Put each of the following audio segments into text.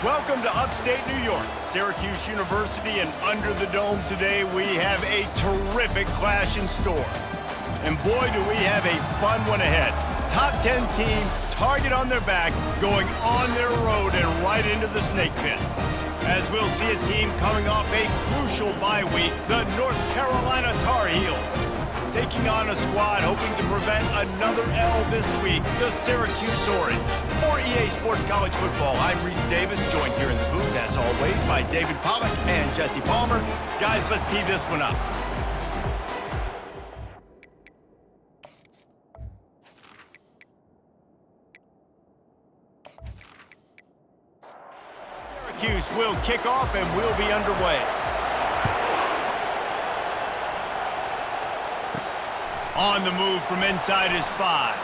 Welcome to upstate New York, Syracuse University, and under the dome today we have a terrific clash in store. And boy, do we have a fun one ahead. Top 10 team, target on their back, going on their road and right into the snake pit. As we'll see a team coming off a crucial bye week, the North Carolina Tar Heels. Taking on a squad hoping to prevent another L this week, the Syracuse Orange. For EA Sports College Football, I'm Reese Davis, joined here in the booth, as always, by David Pollack and Jesse Palmer. Guys, let's tee this one up. Syracuse will kick off and we'll be underway. On the move from inside his 5.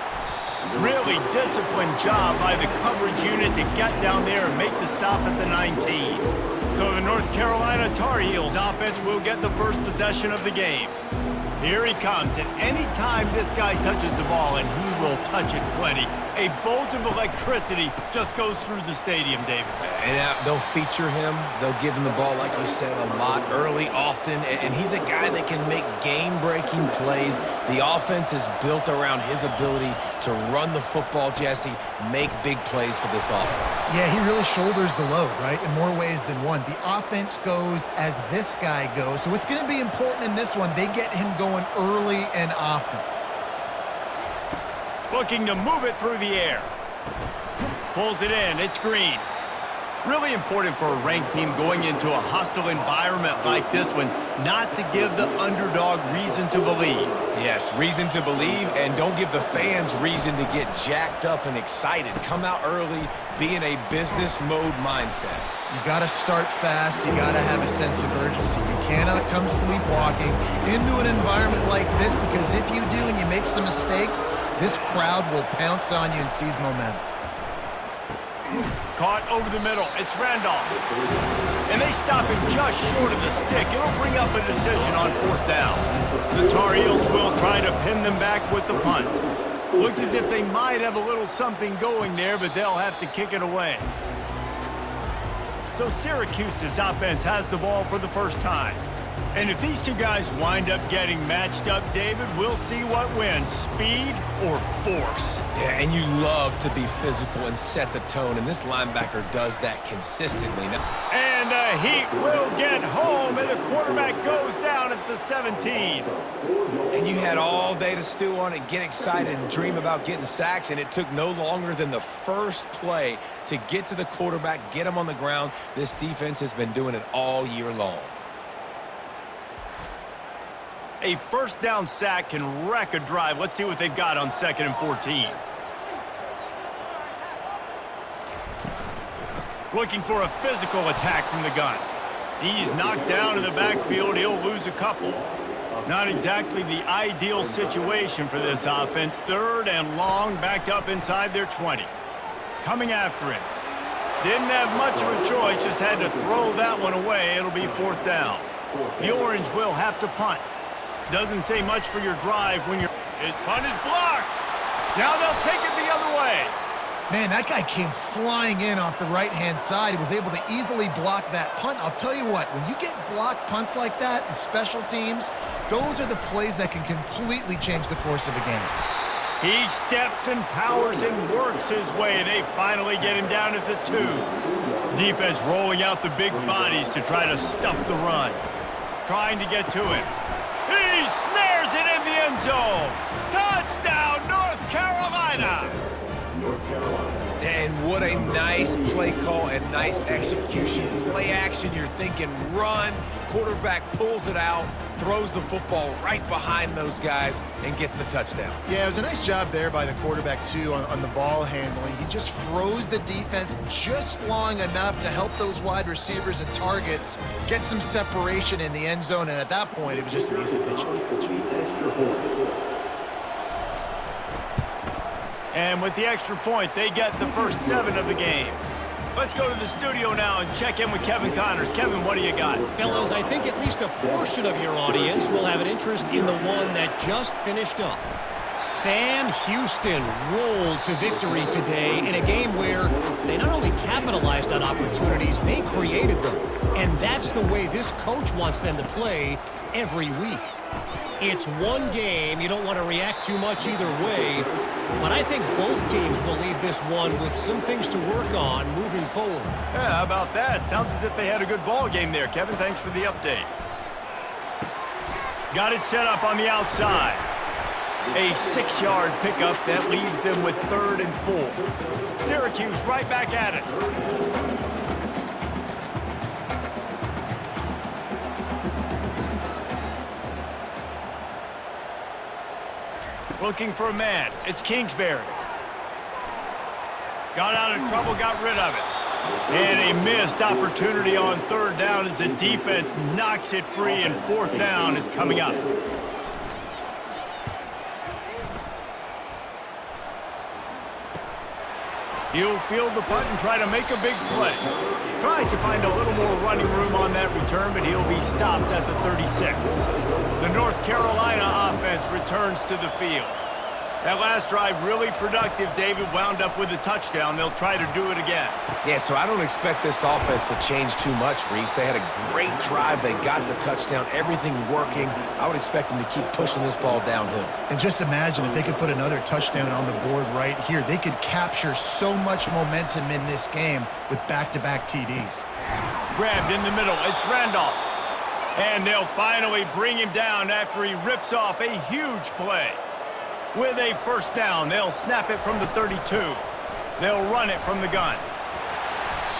Really disciplined job by the coverage unit to get down there and make the stop at the 19. So the North Carolina Tar Heels offense will get the first possession of the game. Here he comes, and any time this guy touches the ball, and he will touch it plenty, a bolt of electricity just goes through the stadium, David. And they'll feature him. They'll give him the ball, like you said, a lot, early, often. And he's a guy that can make game-breaking plays. The offense is built around his ability to run the football, Jesse, make big plays for this offense. Yeah, he really shoulders the load, right, in more ways than one. The offense goes as this guy goes. So it's going to be important in this one. They get him going early and often. Looking to move it through the air. Pulls it in. It's Green. Really important for a ranked team going into a hostile environment like this one, not to give the underdog reason to believe. Yes, reason to believe, and don't give the fans reason to get jacked up and excited. Come out early, be in a business mode mindset. You got to start fast. You got to have a sense of urgency. You cannot come sleepwalking into an environment like this, because if you do and you make some mistakes, this crowd will pounce on you and seize momentum. Caught over the middle. It's Randolph. And they stop him just short of the stick. It'll bring up a decision on 4th down. The Tar Heels will try to pin them back with the punt. Looked as if they might have a little something going there, but they'll have to kick it away. So Syracuse's offense has the ball for the first time. And if these two guys wind up getting matched up, David, we'll see what wins, speed or force. Yeah, and you love to be physical and set the tone, and this linebacker does that consistently. And the Heat will get home, and the quarterback goes down at the 17. And you had all day to stew on it, get excited, and dream about getting sacks, and it took no longer than the first play to get to the quarterback, get him on the ground. This defense has been doing it all year long. A first down sack can wreck a drive. Let's see what they've got on 2nd and 14. Looking for a physical attack from the gun. He's knocked down in the backfield. He'll lose a couple. Not exactly the ideal situation for this offense. 3rd and long, backed up inside their 20. Coming after him. Didn't have much of a choice, just had to throw that one away. It'll be 4th down. The Orange will have to punt. Doesn't say much for your drive when his punt is blocked. Now they'll take it the other way. Man, that guy came flying in off the right-hand side. He was able to easily block that punt. I'll tell you what, when you get blocked punts like that in special teams, those are the plays that can completely change the course of a game. He steps and powers and works his way. They finally get him down at the 2. Defense rolling out the big bodies to try to stuff the run. Trying to get to him. He snares it in the end zone. Touchdown, North Carolina. And what a nice play call and nice execution. Play action, you're thinking run. Quarterback pulls it out, throws the football right behind those guys, and gets the touchdown. Yeah, it was a nice job there by the quarterback, too, on the ball handling. He just froze the defense just long enough to help those wide receivers and targets get some separation in the end zone, and at that point, it was just an easy pitch and catch. And with the extra point, they get the first 7 of the game. Let's go to the studio now and check in with Kevin Connors. Kevin, what do you got? Fellas, I think at least a portion of your audience will have an interest in the one that just finished up. Sam Houston rolled to victory today in a game where they not only capitalized on opportunities, they created them. And that's the way this coach wants them to play every week. It's one game. You don't want to react too much either way. But I think both teams will leave this one with some things to work on moving forward. Yeah, how about that? Sounds as if they had a good ball game there. Kevin, thanks for the update. Got it set up on the outside. A 6-yard pickup that leaves them with 3rd and 4. Syracuse right back at it. Looking for a man. It's Kingsbury. Got out of trouble, got rid of it. And a missed opportunity on 3rd down as the defense knocks it free, and 4th down is coming up. He'll field the punt and try to make a big play. Tries to find a little more running room on that return, but he'll be stopped at the 36. The North Carolina offense returns to the field. That last drive really productive. David wound up with a touchdown. They'll try to do it again. Yeah, so I don't expect this offense to change too much, Reese. They had a great drive. They got the touchdown, everything working. I would expect them to keep pushing this ball downhill. And just imagine if they could put another touchdown on the board right here. They could capture so much momentum in this game with back-to-back TDs. Grabbed in the middle. It's Randolph. And they'll finally bring him down after he rips off a huge play. With a 1st down, they'll snap it from the 32. They'll run it from the gun.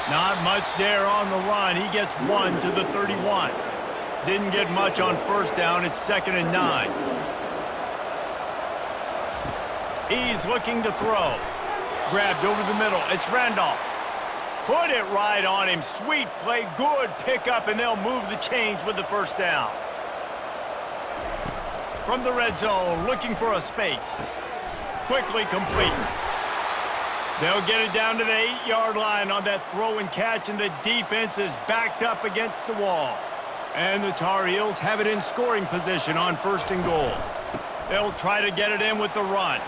Not much there on the run. He gets 1 to the 31. Didn't get much on 1st down. It's 2nd and 9. He's looking to throw. Grabbed over the middle. It's Randolph. Put it right on him. Sweet play. Good pickup, and they'll move the chains with the 1st down. From the red zone, looking for a space. Quickly complete. They'll get it down to the 8-yard line on that throw and catch, and the defense is backed up against the wall. And the Tar Heels have it in scoring position on 1st and goal. They'll try to get it in with the run.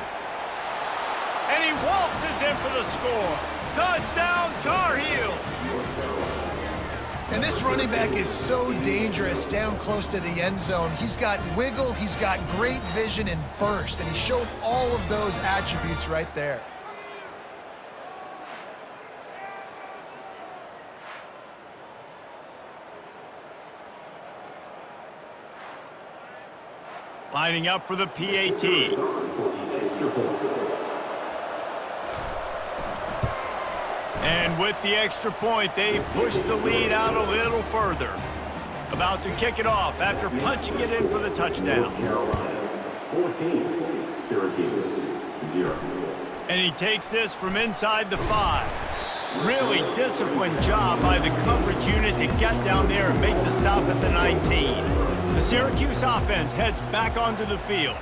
And he waltzes in for the score. Touchdown, Tar Heels! And this running back is so dangerous down close to the end zone. He's got wiggle, he's got great vision and burst, and he showed all of those attributes right there. Lining up for the PAT. And with the extra point, they push the lead out a little further. About to kick it off after punching it in for the touchdown. Carolina 14, Syracuse 0. And he takes this from inside the 5. Really disciplined job by the coverage unit to get down there and make the stop at the 19. The Syracuse offense heads back onto the field.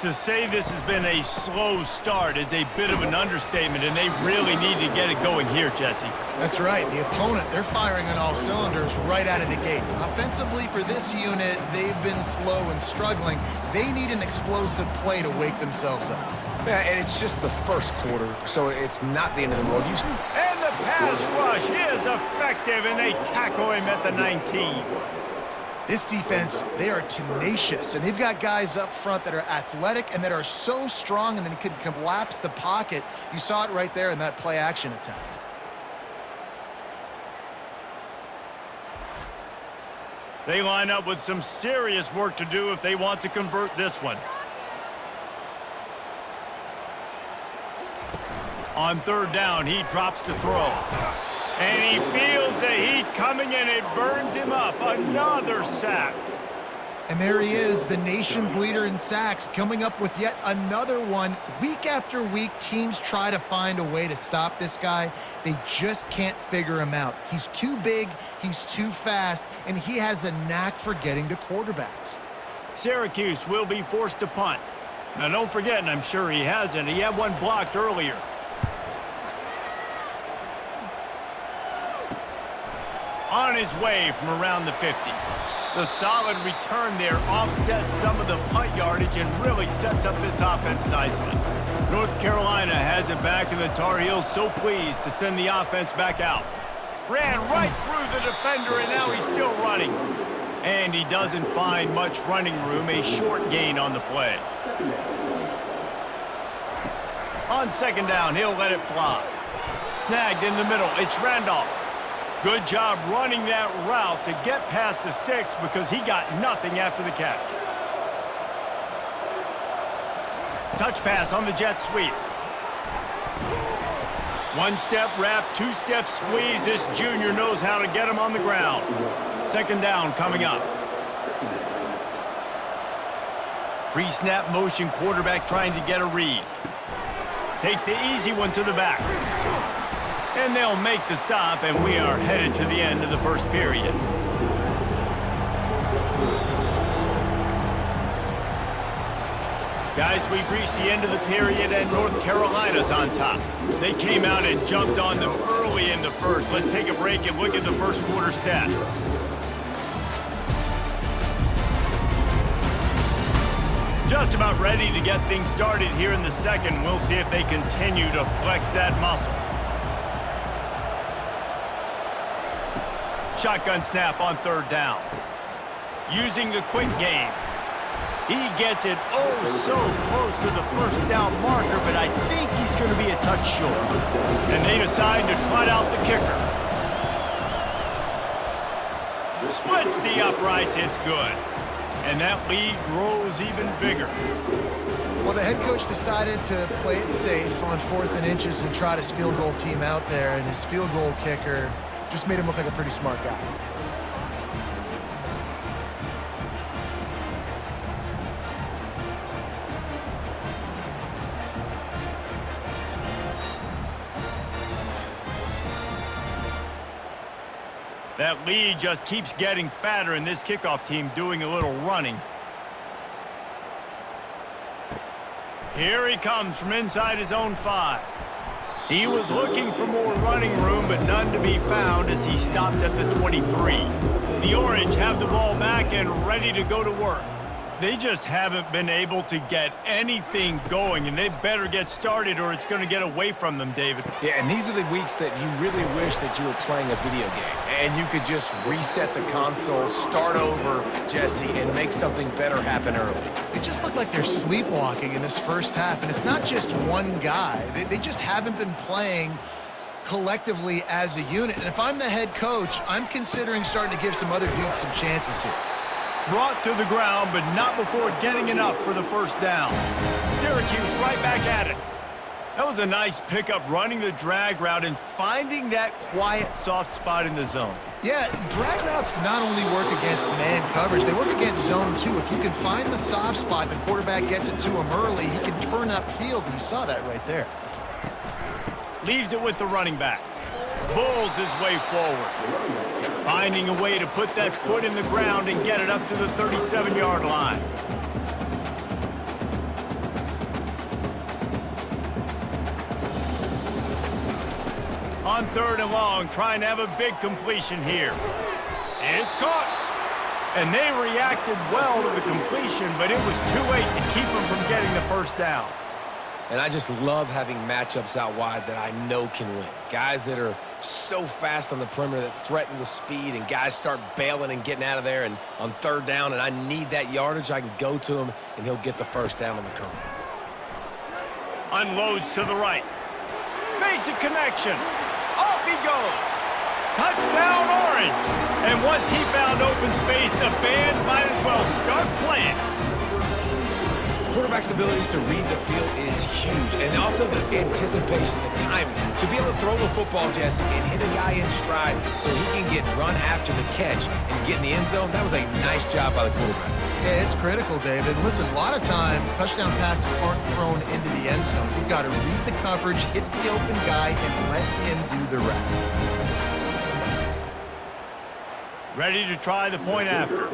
To say this has been a slow start is a bit of an understatement, and they really need to get it going here, Jesse. That's right. The opponent, they're firing on all cylinders right out of the gate. Offensively, for this unit, they've been slow and struggling. They need an explosive play to wake themselves up. Yeah, and it's just the first quarter, so it's not the end of the world. And the pass rush is effective, and they tackle him at the 19. This defense, they are tenacious, and they've got guys up front that are athletic and that are so strong and then can collapse the pocket. You saw it right there in that play-action attempt. They line up with some serious work to do if they want to convert this one. On 3rd down, he drops to throw. And he feels the heat coming, and it burns him up. Another sack. And there he is, the nation's leader in sacks, coming up with yet another one. Week after week, teams try to find a way to stop this guy. They just can't figure him out. He's too big, he's too fast, and he has a knack for getting to quarterbacks. Syracuse will be forced to punt. Now, don't forget, and I'm sure he hasn't, he had one blocked earlier. On his way from around the 50. The solid return there offsets some of the punt yardage and really sets up this offense nicely. North Carolina has it back, and the Tar Heels so pleased to send the offense back out. Ran right through the defender, and now he's still running. And he doesn't find much running room, a short gain on the play. On second down, he'll let it fly. Snagged in the middle, it's Randolph. Good job running that route to get past the sticks because he got nothing after the catch. Touch pass on the jet sweep. One-step wrap, two-step squeeze. This junior knows how to get him on the ground. Second down coming up. Pre-snap motion, quarterback trying to get a read. Takes the easy one to the back. And they'll make the stop, and we are headed to the end of the first period. Guys, we've reached the end of the period, and North Carolina's on top. They came out and jumped on them early in the first. Let's take a break and look at the first quarter stats. Just about ready to get things started here in the second. We'll see if they continue to flex that muscle. Shotgun snap on third down. Using the quick game. He gets it oh so close to the first down marker, but I think he's going to be a touch short. And they decide to trot out the kicker. Splits the uprights, it's good. And that lead grows even bigger. Well, the head coach decided to play it safe on 4th and inches and trot his field goal team out there, and his field goal kicker just made him look like a pretty smart guy. That lead just keeps getting fatter, and this kickoff team doing a little running. Here he comes from inside his own 5. He was looking for more running room, but none to be found as he stopped at the 23. The Orange have the ball back and ready to go to work. They just haven't been able to get anything going, and they better get started or it's going to get away from them, David. Yeah, and these are the weeks that you really wish that you were playing a video game and you could just reset the console, start over, Jesse, and make something better happen early. It just looked like they're sleepwalking in this first half, and it's not just one guy. They just haven't been playing collectively as a unit. And if I'm the head coach, I'm considering starting to give some other dudes some chances here. Brought to the ground, but not before getting enough for the first down. Syracuse right back at it. That was a nice pickup, running the drag route and finding that quiet, soft spot in the zone. Yeah, drag routes not only work against man coverage, they work against zone too. If you can find the soft spot, the quarterback gets it to him early, he can turn upfield, and you saw that right there. Leaves it with the running back. Bulls his way forward. Finding a way to put that foot in the ground and get it up to the 37-yard line. On third and long, trying to have a big completion here. And it's caught. And they reacted well to the completion, but it was too late to keep them from getting the first down. And I just love having matchups out wide that I know can win. Guys that are so fast on the perimeter that threaten with speed, and guys start bailing and getting out of there. And on third down, and I need that yardage, I can go to him, and he'll get the first down on the curve. Unloads to the right. Makes a connection. Off he goes. Touchdown, Orange. And once he found open space, the band might as well start playing. Quarterback's abilities to read the field is huge, and also the anticipation, the timing. To be able to throw the football, Jesse, and hit a guy in stride so he can get run after the catch and get in the end zone, that was a nice job by the quarterback. Yeah, it's critical, David. Listen, a lot of times, touchdown passes aren't thrown into the end zone. You've got to read the coverage, hit the open guy, and let him do the rest. Ready to try the point after.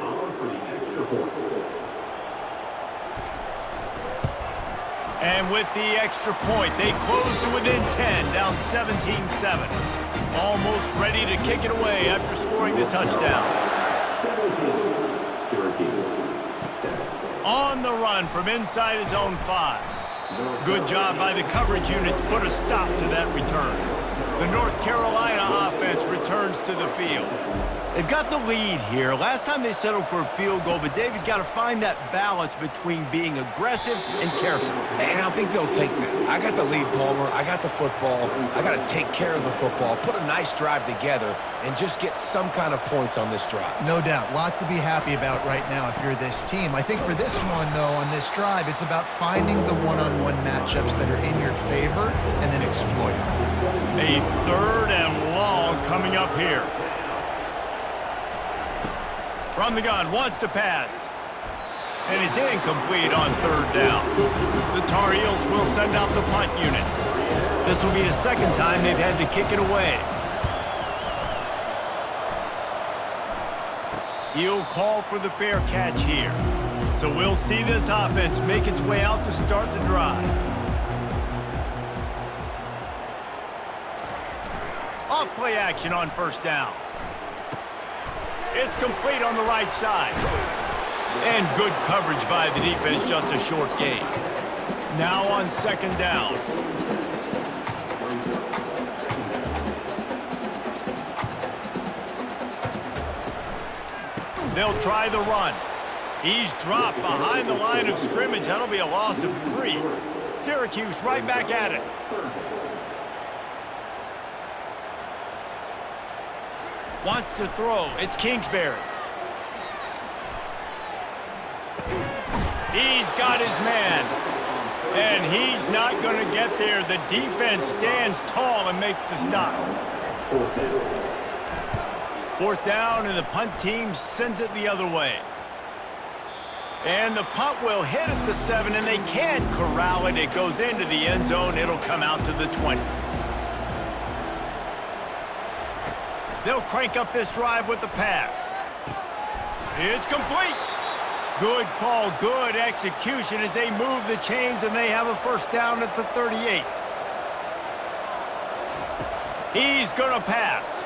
And with the extra point, they close to within 10, down 17-7. Almost ready to kick it away after scoring the touchdown. On the run from inside his own 5. Good job by the coverage unit to put a stop to that return. The North Carolina offense returns to the field. They've got the lead here. Last time they settled for a field goal, but David got to find that balance between being aggressive and careful. And I think they'll take that. I got the lead, Palmer. I got the football. I got to take care of the football, put a nice drive together, and just get some kind of points on this drive. No doubt. Lots to be happy about right now if you're this team. I think for this one, though, on this drive, it's about finding the one-on-one matchups that are in your favor and then exploiting them. A 3rd and long coming up here. From the gun, wants to pass. And it's incomplete on 3rd down. The Tar Heels will send out the punt unit. This will be the 2nd time they've had to kick it away. He'll call for the fair catch here. So we'll see this offense make its way out to start the drive. Off play action on 1st down. It's complete on the right side. And good coverage by the defense, just a short gain. Now on 2nd down. They'll try the run. He's dropped behind the line of scrimmage. That'll be a loss of 3. Syracuse right back at it. Wants to throw. It's Kingsbury. He's got his man. And he's not going to get there. The defense stands tall and makes the stop. 4th down, and the punt team sends it the other way. And the punt will hit at the 7, and they can't corral it. It goes into the end zone. It'll come out to the 20. They'll crank up this drive with the pass. It's complete. Good call, good execution as they move the chains, and they have a 1st down at the 38. He's going to pass.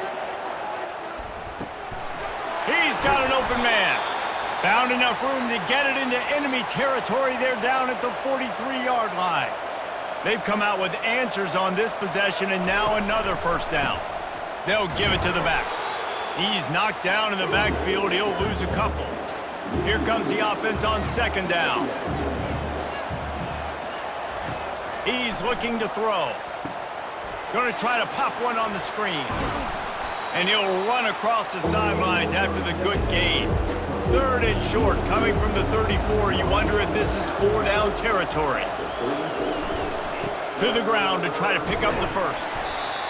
He's got an open man. Found enough room to get it into enemy territory. They're down at the 43-yard line. They've come out with answers on this possession, and now another 1st down. They'll give it to the back. He's knocked down in the backfield. He'll lose a couple. Here comes the offense on 2nd down. He's looking to throw. Going to try to pop one on the screen. And he'll run across the sidelines after the good gain. 3rd and short coming from the 34. You wonder if this is 4-down territory. To the ground to try to pick up the 1st.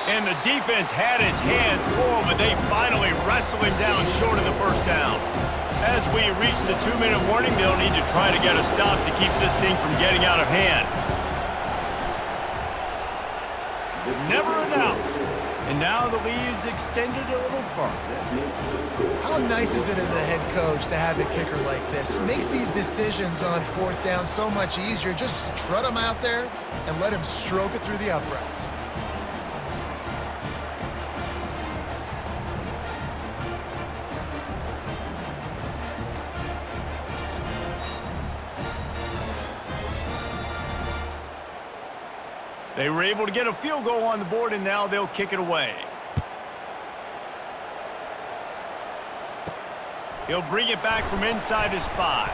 And the defense had his hands full, but they finally wrestle him down short of the 1st down. As we reach the 2-minute warning, they'll need to try to get a stop to keep this thing from getting out of hand. Never a doubt. And now the lead is extended a little further. How nice is it as a head coach to have a kicker like this? It makes these decisions on 4th down so much easier. Just strut him out there and let him stroke it through the uprights. They were able to get a field goal on the board, and now they'll kick it away. He'll bring it back from inside his 5.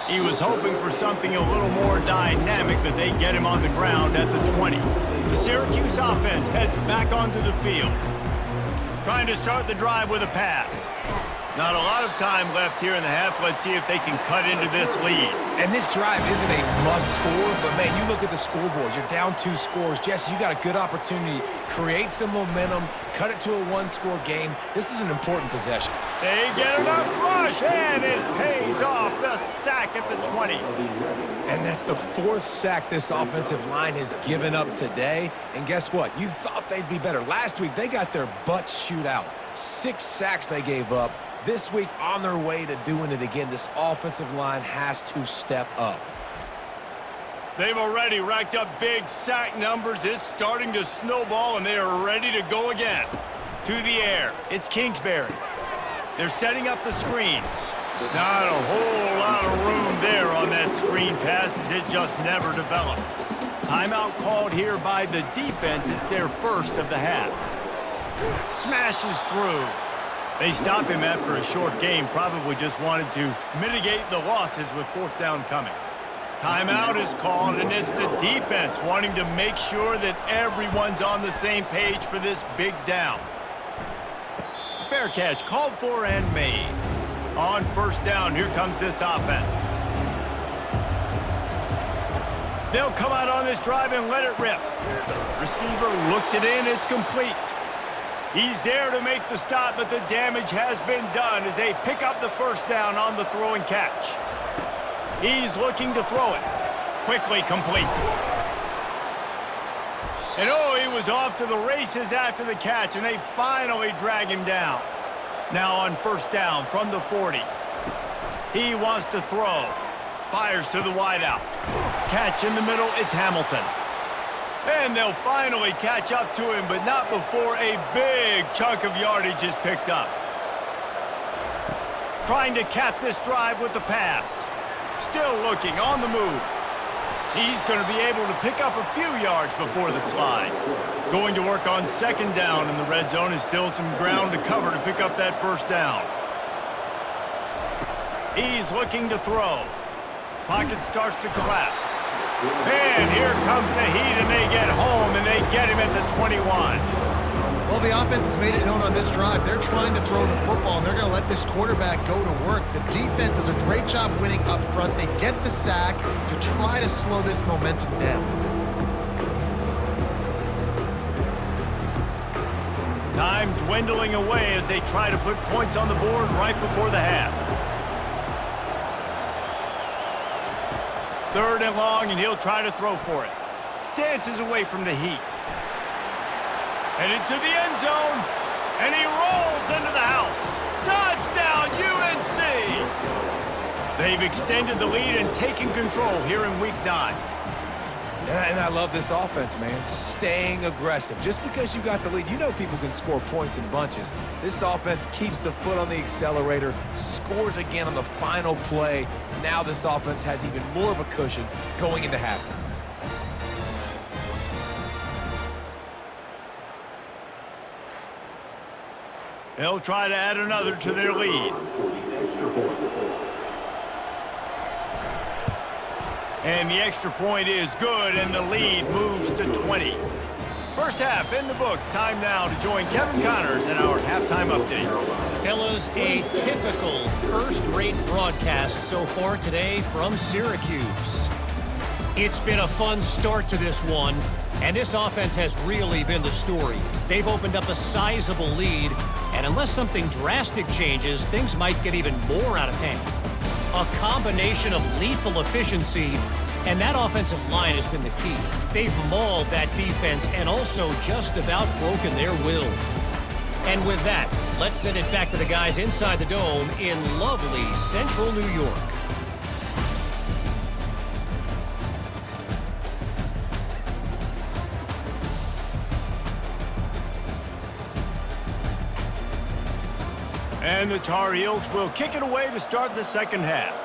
He was hoping for something a little more dynamic, but they get him on the ground at the 20. The Syracuse offense heads back onto the field, trying to start the drive with a pass. Not a lot of time left here in the half. Let's see if they can cut into this lead. And this drive isn't a must score, but man, you look at the scoreboard. You're down 2 scores. Jesse, you got a good opportunity. Create some momentum. Cut it to a 1-score game. This is an important possession. They get enough rush, and it pays off. The sack at the 20. And that's the 4th sack this offensive line has given up today. And guess what? You thought they'd be better. Last week, they got their butts chewed out. 6 sacks they gave up. This week, on their way to doing it again, this offensive line has to step up. They've already racked up big sack numbers. It's starting to snowball, and they are ready to go again. To the air, it's Kingsbury. They're setting up the screen. Not a whole lot of room there on that screen pass as it just never developed. Timeout called here by the defense. It's their first of the half. Smashes through. They stop him after a short game. Probably just wanted to mitigate the losses with fourth down coming. Timeout is called, and it's the defense wanting to make sure that everyone's on the same page for this big down. Fair catch called for and made. On first down, here comes this offense. They'll come out on this drive and let it rip. Receiver looks it in, it's complete. He's there to make the stop, but the damage has been done as they pick up the first down on the throw and catch. He's looking to throw it. Quickly complete. And oh, he was off to the races after the catch, and they finally drag him down. Now on first down from the 40. He wants to throw. Fires to the wideout. Catch in the middle, it's Hamilton. And they'll finally catch up to him, but not before a big chunk of yardage is picked up. Trying to cap this drive with the pass. Still looking on the move. He's going to be able to pick up a few yards before the slide. Going to work on second down in the red zone is still some ground to cover to pick up that first down. He's looking to throw. Pocket starts to collapse. And here comes the heat, and they get home, and they get him at the 21. Well, the offense has made it known on this drive. They're trying to throw the football, and they're going to let this quarterback go to work. The defense does a great job winning up front. They get the sack to try to slow this momentum down. Time dwindling away as they try to put points on the board right before the half. Third and long, and he'll try to throw for it. Dances away from the heat. And into the end zone, and he rolls into the house. Touchdown, UNC! They've extended the lead and taken control here in Week 9. And I love this offense, man. Staying aggressive. Just because you got the lead, you know people can score points in bunches. This offense keeps the foot on the accelerator, scores again on the final play. Now this offense has even more of a cushion going into halftime. They'll try to add another to their lead. And the extra point is good, and the lead moves to 20. First half in the books. Time now to join Kevin Connors in our halftime update. Fellas, a typical first-rate broadcast so far today from Syracuse. It's been a fun start to this one, and this offense has really been the story. They've opened up a sizable lead, and unless something drastic changes, things might get even more out of hand. A combination of lethal efficiency, and that offensive line has been the key. They've mauled that defense and also just about broken their will. And with that, let's send it back to the guys inside the dome in lovely central New York. And the Tar Heels will kick it away to start the second half.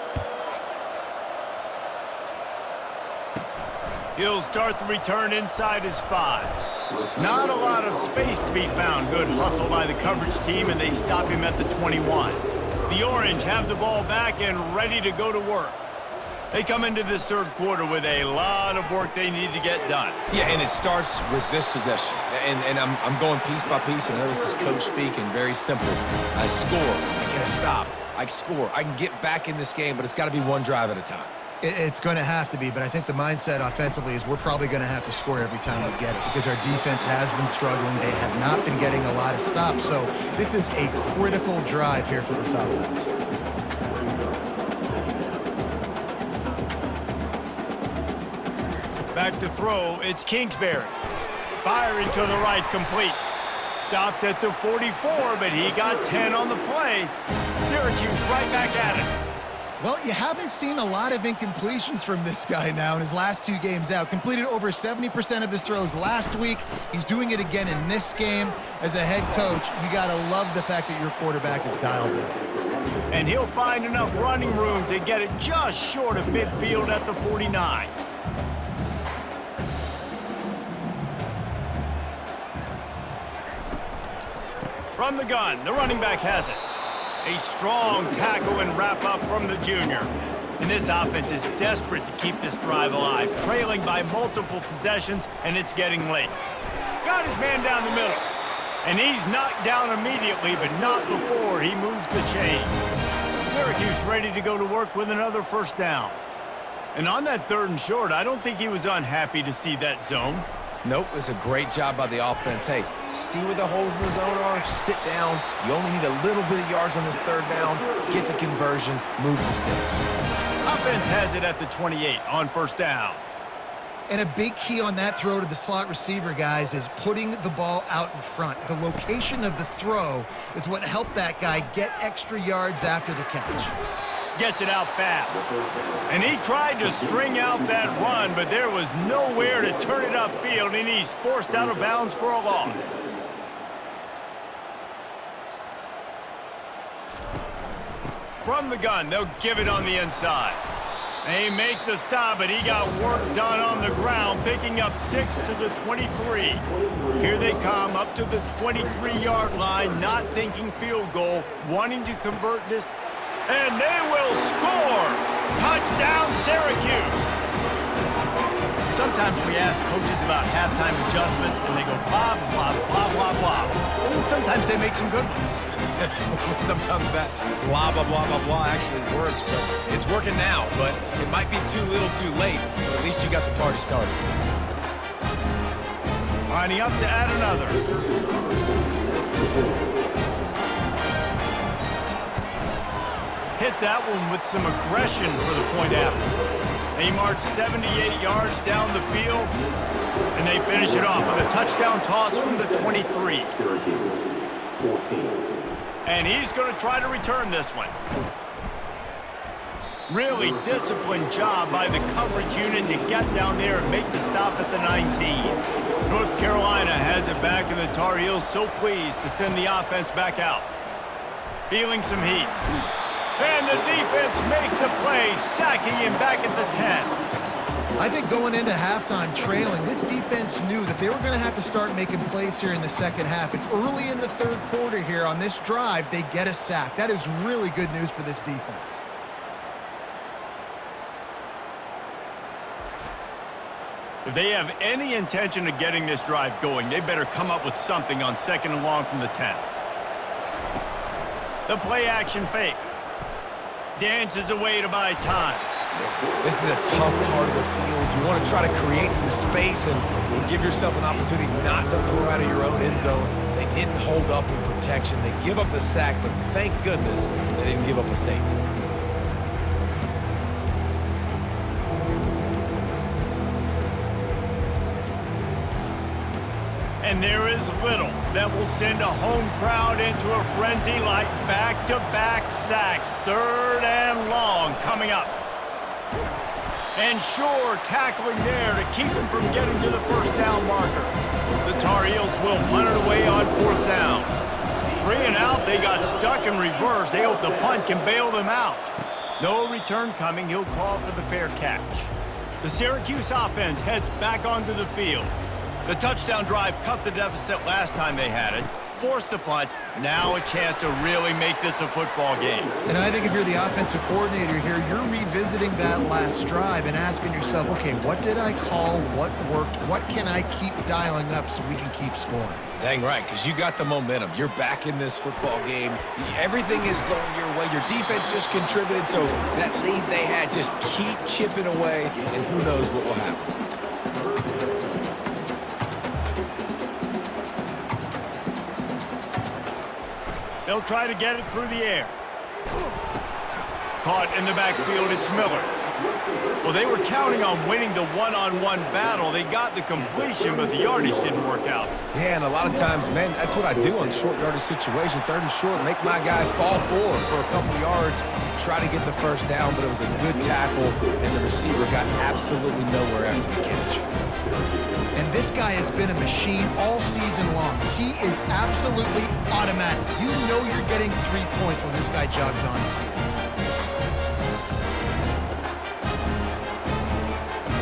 He'll start the return inside his 5. Not a lot of space to be found. Good hustle by the coverage team, and they stop him at the 21. The Orange have the ball back and ready to go to work. They come into this third quarter with a lot of work they need to get done. Yeah, and it starts with this possession. And I'm going piece by piece. I know this is coach speak and very simple. I score. I get a stop. I score. I can get back in this game, but it's got to be one drive at a time. It's going to have to be, but I think the mindset offensively is we're probably going to have to score every time we get it because our defense has been struggling. They have not been getting a lot of stops. So this is a critical drive here for this offense. Back to throw, it's Kingsbury. Firing to the right, complete. Stopped at the 44, but he got 10 on the play. Syracuse right back at it. Well, you haven't seen a lot of incompletions from this guy now in his last 2 games out. Completed over 70% of his throws last week. He's doing it again in this game. As a head coach, you got to love the fact that your quarterback is dialed in. And he'll find enough running room to get it just short of midfield at the 49. From the gun, the running back has it. A strong tackle and wrap-up from the junior. And this offense is desperate to keep this drive alive, trailing by multiple possessions, and it's getting late. Got his man down the middle. And he's knocked down immediately, but not before he moves the chains. Syracuse ready to go to work with another first down. And on that 3rd and short, I don't think he was unhappy to see that zone. Nope, it was a great job by the offense. Hey, see where the holes in the zone are? Sit down. You only need a little bit of yards on this 3rd down. Get the conversion. Move the sticks. Offense has it at the 28 on first down. And a big key on that throw to the slot receiver, guys, is putting the ball out in front. The location of the throw is what helped that guy get extra yards after the catch. Gets it out fast. And he tried to string out that run, but there was nowhere to turn it upfield, and he's forced out of bounds for a loss. From the gun, they'll give it on the inside. They make the stop, but he got work done on the ground, picking up 6 to the 23. Here they come up to the 23-yard line, not thinking field goal, wanting to convert this. And they will score! Touchdown, Syracuse! Sometimes we ask coaches about halftime adjustments, and they go blah, blah, blah, blah, blah. And sometimes they make some good ones. Sometimes that blah, blah, blah, blah, blah actually works, but it's working now. But it might be too little too late, but at least you got the party started. Lining up to add another. Hit that one with some aggression for the point after. They march 78 yards down the field, and they finish it off with a touchdown toss from the 23. Syracuse, 14. And he's going to try to return this one. Really disciplined job by the coverage unit to get down there and make the stop at the 19. North Carolina has it back, and the Tar Heels so pleased to send the offense back out. Feeling some heat. And the defense makes a play, sacking him back at the 10. I think going into halftime trailing, this defense knew that they were going to have to start making plays here in the second half. And early in the 3rd quarter here on this drive, they get a sack. That is really good news for this defense. If they have any intention of getting this drive going, they better come up with something on 2nd and long from the 10. The play action fake. Dances away to buy time. This is a tough part of the field. You want to try to create some space and give yourself an opportunity not to throw out of your own end zone. They didn't hold up in protection. They give up the sack, but thank goodness they didn't give up a safety. And there is little that will send a home crowd into a frenzy like back-to-back sacks. 3rd and long coming up. And Shore tackling there to keep him from getting to the first down marker. The Tar Heels will punt it away on 4th down. 3 and out, they got stuck in reverse. They hope the punt can bail them out. No return coming. He'll call for the fair catch. The Syracuse offense heads back onto the field. The touchdown drive cut the deficit last time they had it. Forced the punt. Now a chance to really make this a football game. And I think if you're the offensive coordinator here, you're revisiting that last drive and asking yourself, okay, what did I call? What worked? What can I keep dialing up so we can keep scoring? Dang right, because you got the momentum. You're back in this football game. Everything is going your way. Your defense just contributed, so that lead they had, just keep chipping away, and who knows what will happen. They'll try to get it through the air. Caught in the backfield, it's Miller. Well, they were counting on winning the one-on-one battle. They got the completion, but the yardage didn't work out. Yeah, and a lot of times, man, that's what I do on short yardage situation. 3rd and short, make my guy fall forward for a couple yards, try to get the first down, but it was a good tackle, and the receiver got absolutely nowhere after the catch. And this guy has been a machine all season long. He is absolutely automatic. You know you're getting 3 points when this guy jogs on the field.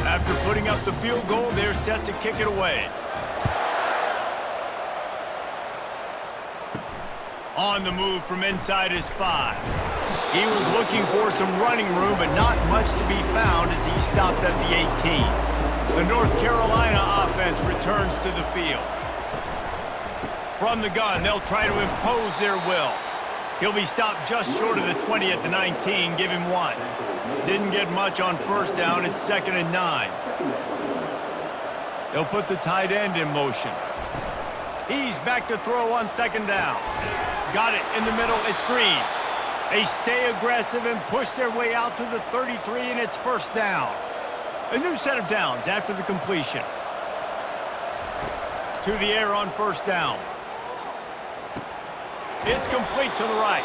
After putting up the field goal, they're set to kick it away. On the move from inside his 5. He was looking for some running room, but not much to be found as he stopped at the 18. The North Carolina offense returns to the field. From the gun, they'll try to impose their will. He'll be stopped just short of the 20 at the 19, give him 1. Didn't get much on first down, it's 2nd and 9. They'll put the tight end in motion. He's back to throw on 2nd down. Got it in the middle, it's Green. They stay aggressive and push their way out to the 33, and it's 1st down. A new set of downs after the completion. To the air on 1st down. It's complete to the right.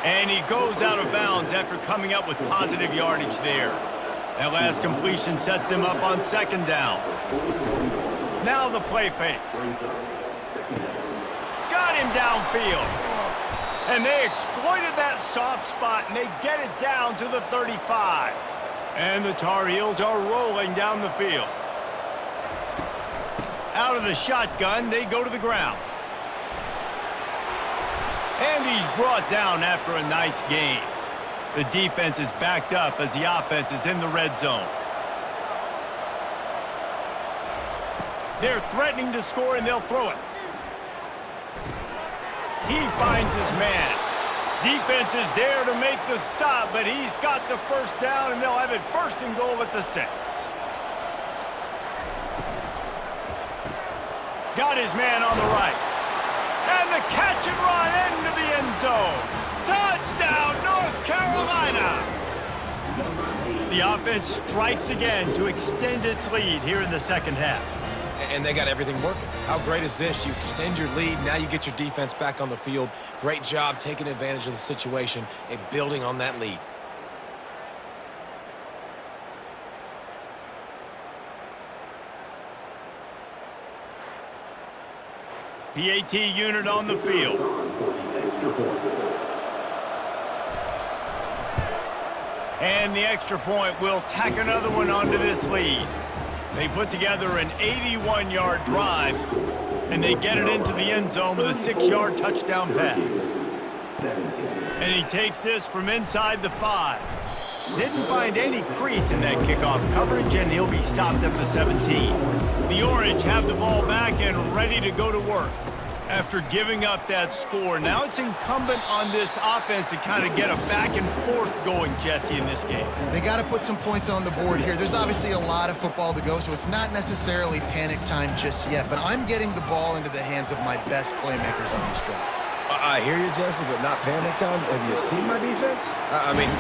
And he goes out of bounds after coming up with positive yardage there. That last completion sets him up on 2nd down. Now the play fake. Got him downfield. And they exploited that soft spot, and they get it down to the 35. And the Tar Heels are rolling down the field. Out of the shotgun, they go to the ground. And he's brought down after a nice gain. The defense is backed up as the offense is in the red zone. They're threatening to score, and they'll throw it. He finds his man. Defense is there to make the stop, but he's got the 1st down, and they'll have it 1st and goal at the 6. Got his man on the right. And the catch and run into the end zone. Touchdown, North Carolina! The offense strikes again to extend its lead here in the 2nd half. And they got everything working. How great is this? You extend your lead, now you get your defense back on the field. Great job taking advantage of the situation and building on that lead. PAT unit on the field. And the extra point will tack another one onto this lead. They put together an 81-yard drive, and they get it into the end zone with a 6-yard touchdown pass. And he takes this from inside the 5. Didn't find any crease in that kickoff coverage, and he'll be stopped at the 17. The Orange have the ball back and ready to go to work. After giving up that score, now it's incumbent on this offense to kind of get a back and forth going, Jesse, in this game. They got to put some points on the board here. There's obviously a lot of football to go, so it's not necessarily panic time just yet, but I'm getting the ball into the hands of my best playmakers on this drive. I hear you, Jesse, but not panic time. Have you seen my defense? I mean,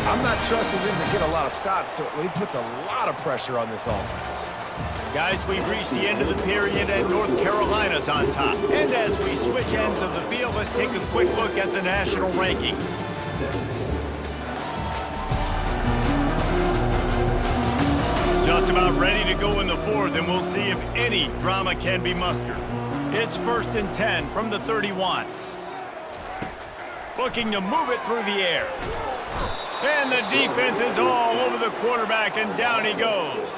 I'm not trusting them to get a lot of stops, so he puts a lot of pressure on this offense. Guys, we've reached the end of the period, and North Carolina's on top. And as we switch ends of the field, let's take a quick look at the national rankings. Just about ready to go in the 4th, and we'll see if any drama can be mustered. It's 1st and 10 from the 31. Looking to move it through the air. And the defense is all over the quarterback, and down he goes.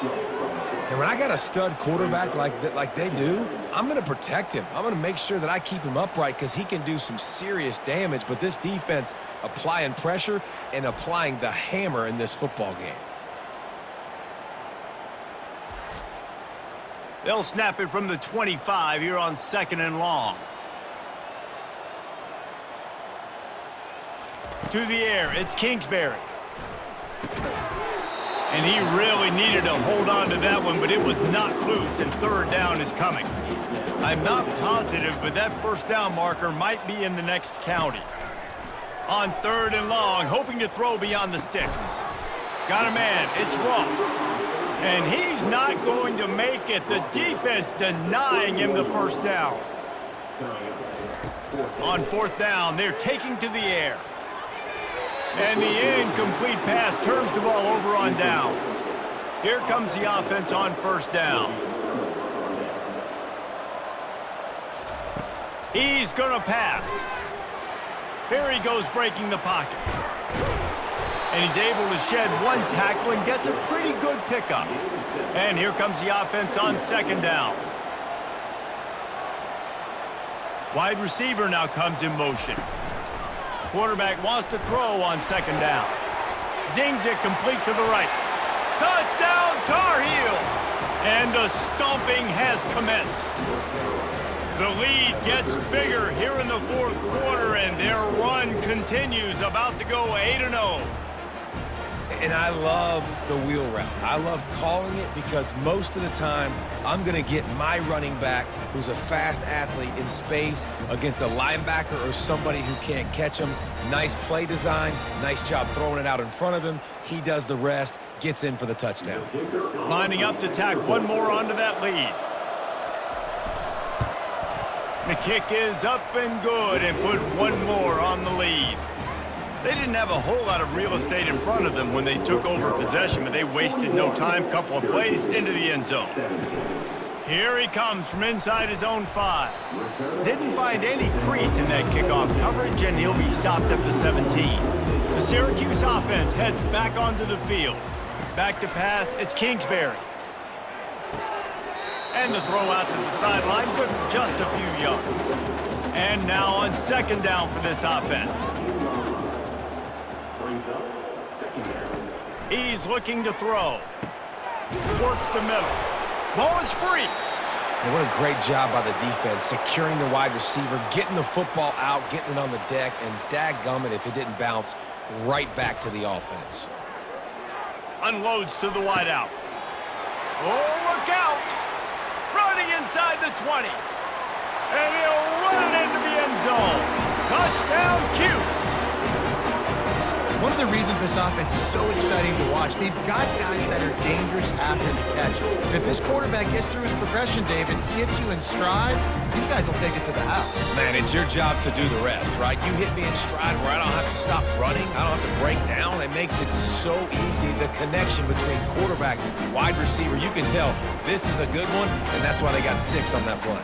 And when I got a stud quarterback like they do, I'm going to protect him. I'm going to make sure that I keep him upright because he can do some serious damage. But this defense applying pressure and applying the hammer in this football game. They'll snap it from the 25 here on 2nd and long. To the air, it's Kingsbury. And he really needed to hold on to that one, but it was not loose, and 3rd down is coming. I'm not positive, but that 1st down marker might be in the next county. On 3rd and long, hoping to throw beyond the sticks. Got a man. It's Ross. And he's not going to make it. The defense denying him the first down. On fourth down, they're taking to the air. And the incomplete pass turns the ball over on downs. Here comes the offense on first down. He's going to pass. Here he goes breaking the pocket. And he's able to shed one tackle and gets a pretty good pickup. And here comes the offense on second down. Wide receiver now comes in motion. Quarterback wants to throw on second down. Zings it complete to the right. Touchdown, Tar Heels! And the stomping has commenced. The lead gets bigger here in the fourth quarter, and their run continues, about to go 8-0. And I love the wheel route. I love calling it because most of the time, I'm going to get my running back, who's a fast athlete, in space against a linebacker or somebody who can't catch him. Nice play design, nice job throwing it out in front of him. He does the rest, gets in for the touchdown. Lining up to tack one more onto that lead. The kick is up and good, and put one more on the lead. They didn't have a whole lot of real estate in front of them when they took over possession, but they wasted no time. Couple of plays into the end zone. Here he comes from inside his own 5. Didn't find any crease in that kickoff coverage, and he'll be stopped at the 17. The Syracuse offense heads back onto the field. Back to pass, it's Kingsbury. And the throw out to the sideline, good for just a few yards. And now on second down for this offense. He's looking to throw. Works the middle. Ball is free. And what a great job by the defense, securing the wide receiver, getting the football out, getting it on the deck, and dadgummit if it didn't bounce right back to the offense. Unloads to the wide out. Oh, look out! Running inside the 20. And he'll run it into the end zone. Touchdown, Cuse. One of the reasons this offense is so exciting to watch, they've got guys that are dangerous after the catch. And if this quarterback gets through his progression, David, hits you in stride, these guys will take it to the house. Man, it's your job to do the rest, right? You hit me in stride where I don't have to stop running. I don't have to break down. It makes it so easy. The connection between quarterback, wide receiver, you can tell this is a good one, and that's why they got 6 on that play.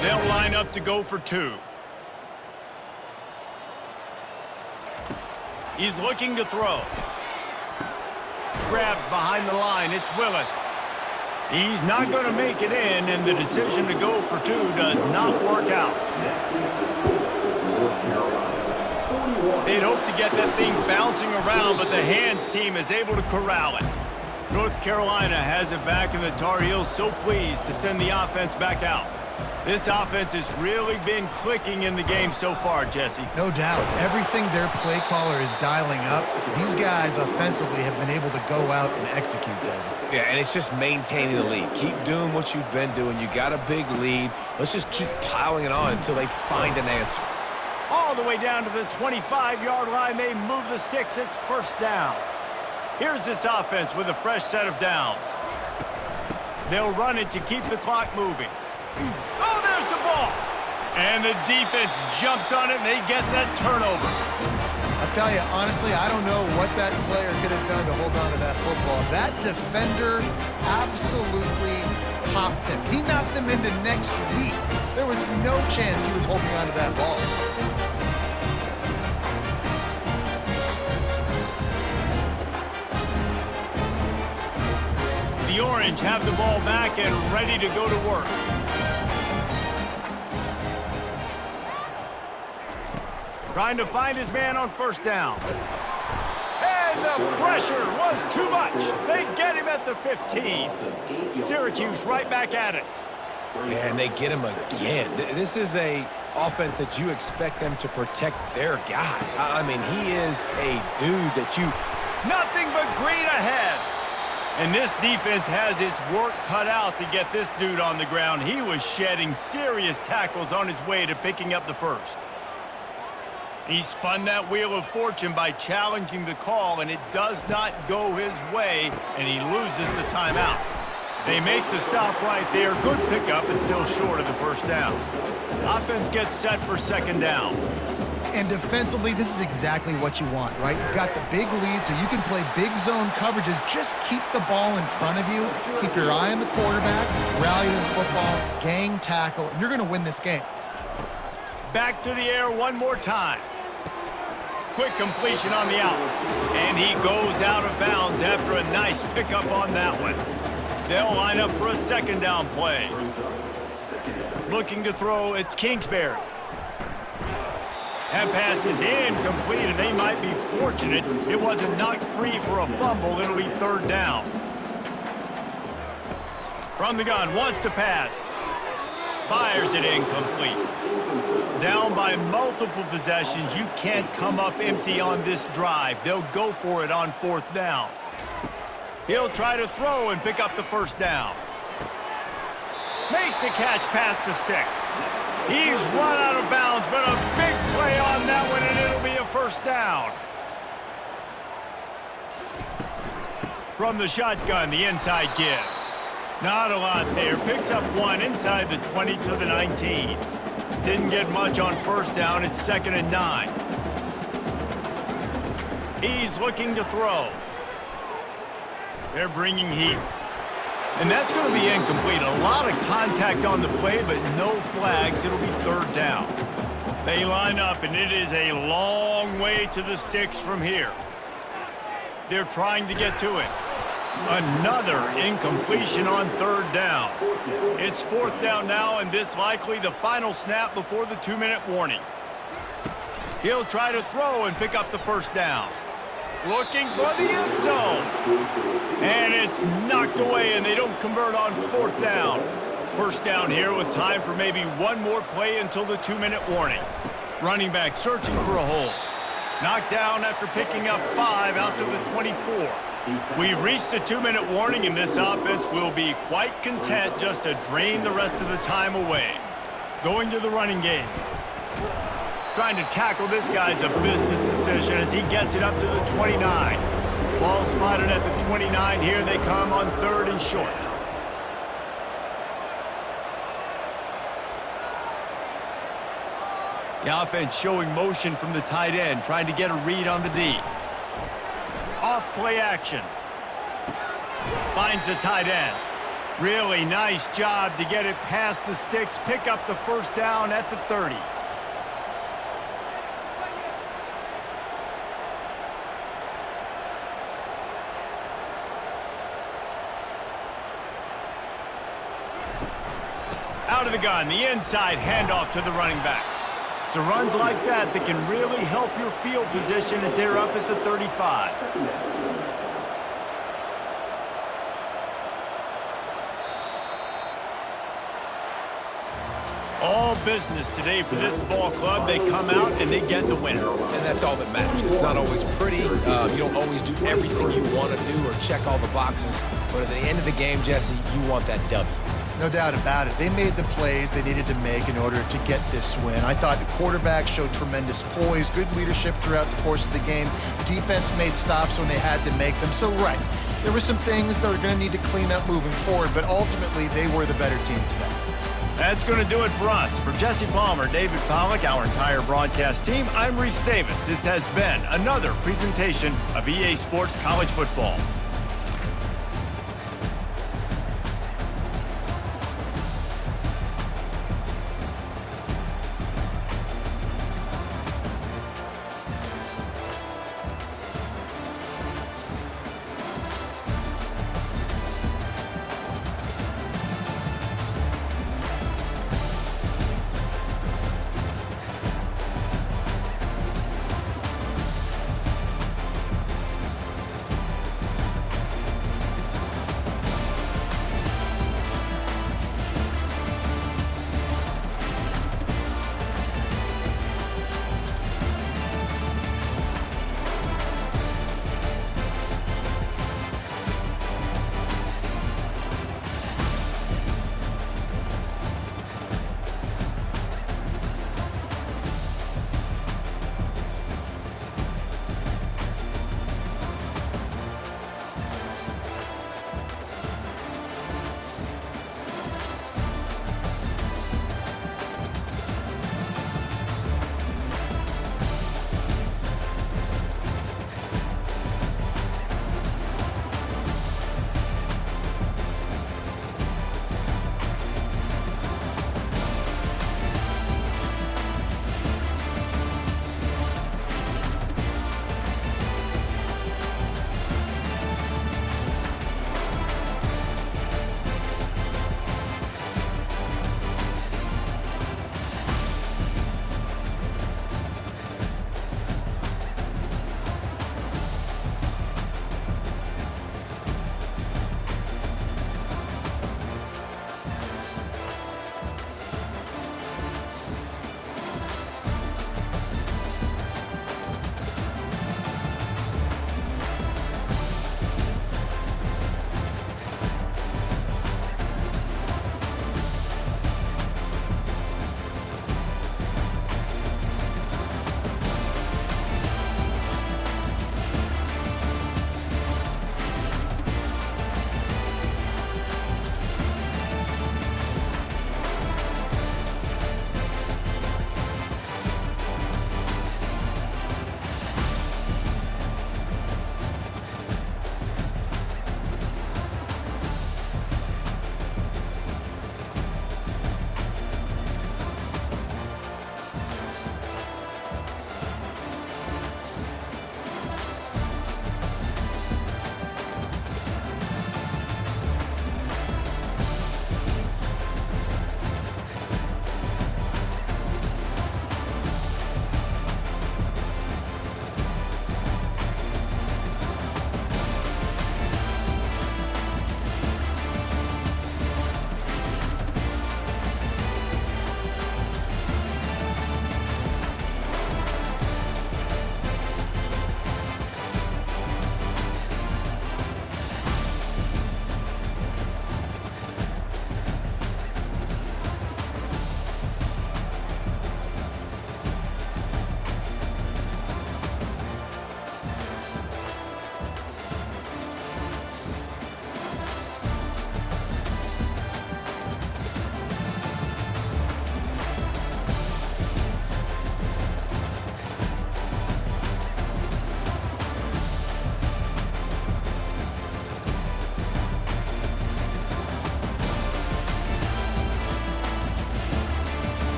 They'll line up to go for 2. He's looking to throw. Grabbed behind the line, it's Willis. He's not going to make it in, and the decision to go for 2 does not work out. They'd hope to get that thing bouncing around, but the hands team is able to corral it. North Carolina has it back, and the Tar Heels so pleased to send the offense back out. This offense has really been clicking in the game so far, Jesse. No doubt. Everything their play caller is dialing up, these guys offensively have been able to go out and execute, David. Yeah, and it's just maintaining the lead. Keep doing what you've been doing. You got a big lead. Let's just keep piling it on until they find an answer. All the way down to the 25-yard line, they move the sticks. It's first down. Here's this offense with a fresh set of downs. They'll run it to keep the clock moving. Oh, there's the ball. And the defense jumps on it, and they get that turnover. I'll tell you, honestly, I don't know what that player could have done to hold on to that football. That defender absolutely popped him. He knocked him into next week. There was no chance he was holding on to that ball. The Orange have the ball back and ready to go to work. Trying to find his man on first down. And the pressure was too much. They get him at the 15. Syracuse right back at it. Yeah, and they get him again. This is a offense that you expect them to protect their guy. I mean, he is a dude that you... Nothing but green ahead. And this defense has its work cut out to get this dude on the ground. He was shedding serious tackles on his way to picking up the first. He spun that wheel of fortune by challenging the call, and it does not go his way, and he loses the timeout. They make the stop right there. Good pickup, but still short of the first down. Offense gets set for second down. And defensively, this is exactly what you want, right? You got the big lead, so you can play big zone coverages. Just keep the ball in front of you. Keep your eye on the quarterback. Rally to the football. Gang tackle. And you're going to win this game. Back to the air one more time. Quick completion on the out. And he goes out of bounds after a nice pickup on that one. They'll line up for a second down play. Looking to throw, it's Kingsbury. That pass is incomplete, and they might be fortunate it wasn't knocked free for a fumble. It'll be third down. From the gun, wants to pass. Fires it incomplete. Down by multiple possessions. You can't come up empty on this drive. They'll go for it on fourth down. He'll try to throw and pick up the first down. Makes a catch past the sticks. He's run out of bounds, but a big play on that one, and it'll be a first down. From the shotgun, the inside give. Not a lot there. Picks up one inside the 20 to the 19. Didn't get much on first down. It's 2nd and 9. He's looking to throw. They're bringing heat. And that's going to be incomplete. A lot of contact on the play, but no flags. It'll be third down. They line up, and it is a long way to the sticks from here. They're trying to get to it. Another incompletion on third down. It's fourth down now, and this likely the final snap before the 2-minute warning. He'll try to throw and pick up the first down. Looking for the end zone. And it's knocked away, and they don't convert on fourth down. First down here with time for maybe one more play until the 2-minute warning. Running back searching for a hole. Knocked down after picking up 5 out to the 24. We've reached the 2-minute warning, and this offense will be quite content just to drain the rest of the time away. Going to the running game. Trying to tackle this guy's a business decision as he gets it up to the 29. Ball spotted at the 29. Here they come on 3rd and short. The offense showing motion from the tight end, trying to get a read on the D. Off play action. Finds the tight end. Really nice job to get it past the sticks. Pick up the first down at the 30. Out of the gun, the inside handoff to the running back. So runs like that can really help your field position as they're up at the 35. All business today for this ball club. They come out and they get the winner. And that's all that matters. It's not always pretty. You don't always do everything you want to do or check all the boxes. But at the end of the game, Jesse, you want that W. No doubt about it. They made the plays they needed to make in order to get this win. I thought the quarterback showed tremendous poise, good leadership throughout the course of the game. Defense made stops when they had to make them. So, right, there were some things that are going to need to clean up moving forward, but ultimately they were the better team today. That's going to do it for us. For Jesse Palmer, David Pollack, our entire broadcast team, I'm Reese Davis. This has been another presentation of EA Sports College Football.